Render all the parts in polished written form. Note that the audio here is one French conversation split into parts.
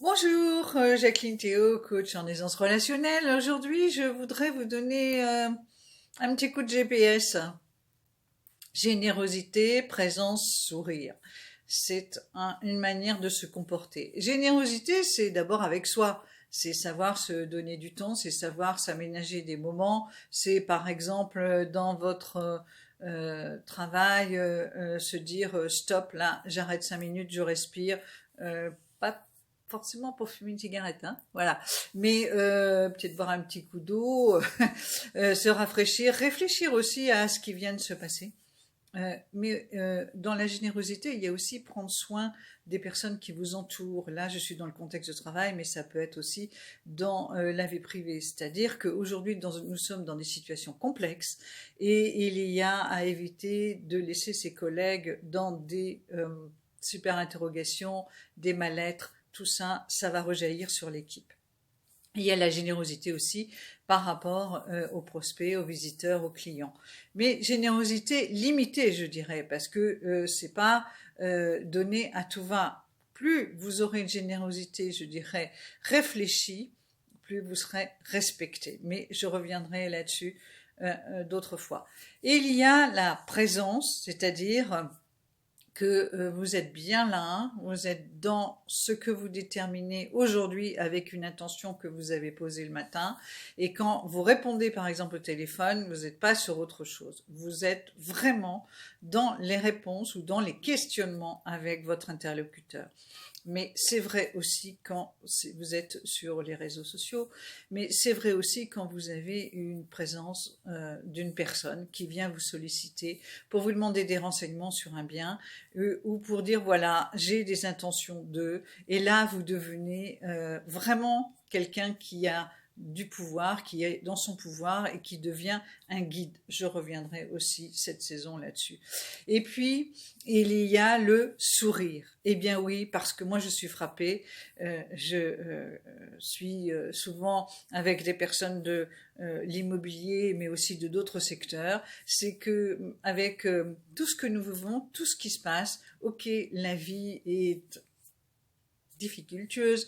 Bonjour, Jacqueline Théo, coach en aisance relationnelle. Aujourd'hui, je voudrais vous donner un petit coup de GPS. Générosité, présence, sourire. C'est une manière de se comporter. Générosité, c'est d'abord avec soi. C'est savoir se donner du temps, c'est savoir s'aménager des moments. C'est par exemple dans votre travail, se dire stop, là, j'arrête 5 minutes, je respire. Pas forcément pour fumer une cigarette, hein, voilà. Mais peut-être boire un petit coup d'eau, se rafraîchir, réfléchir aussi à ce qui vient de se passer. Mais dans la générosité, il y a aussi prendre soin des personnes qui vous entourent. Là, je suis dans le contexte de travail, mais ça peut être aussi dans la vie privée. C'est-à-dire qu'aujourd'hui, nous sommes dans des situations complexes et il y a à éviter de laisser ses collègues dans des super interrogations, des mal-être. Tout ça, ça va rejaillir sur l'équipe. Il y a la générosité aussi par rapport aux prospects, aux visiteurs, aux clients. Mais générosité limitée, je dirais, parce que c'est pas donné à tout va. Plus vous aurez une générosité, je dirais, réfléchie, plus vous serez respecté. Mais je reviendrai là-dessus d'autres fois. Et il y a la présence, c'est-à-dire que vous êtes bien là, vous êtes dans ce que vous déterminez aujourd'hui avec une intention que vous avez posée le matin, et quand vous répondez par exemple au téléphone, vous n'êtes pas sur autre chose. Vous êtes vraiment dans les réponses ou dans les questionnements avec votre interlocuteur. Mais c'est vrai aussi quand vous êtes sur les réseaux sociaux, mais c'est vrai aussi quand vous avez une présence d'une personne qui vient vous solliciter pour vous demander des renseignements sur un bien ou pour dire voilà, j'ai des intentions de, et là vous devenez vraiment quelqu'un qui a du pouvoir, qui est dans son pouvoir et qui devient un guide. Je reviendrai aussi cette saison là-dessus. Et puis, il y a le sourire. Eh bien oui, parce que moi je suis frappée, je suis souvent avec des personnes de l'immobilier, mais aussi de d'autres secteurs, c'est que avec tout ce que nous vivons, tout ce qui se passe, ok, la vie est difficultueuse,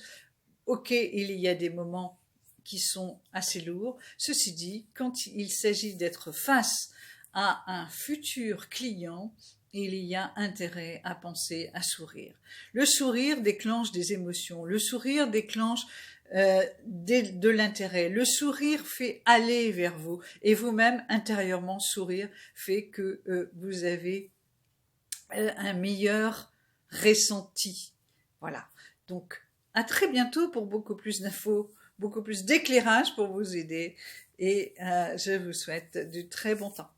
ok, il y a des moments qui sont assez lourds. Ceci dit, quand il s'agit d'être face à un futur client, il y a intérêt à penser à sourire. Le sourire déclenche des émotions, le sourire déclenche de l'intérêt, le sourire fait aller vers vous et vous-même intérieurement sourire fait que vous avez un meilleur ressenti. Voilà. Donc, à très bientôt pour beaucoup plus d'infos, beaucoup plus d'éclairage pour vous aider et je vous souhaite du très bon temps.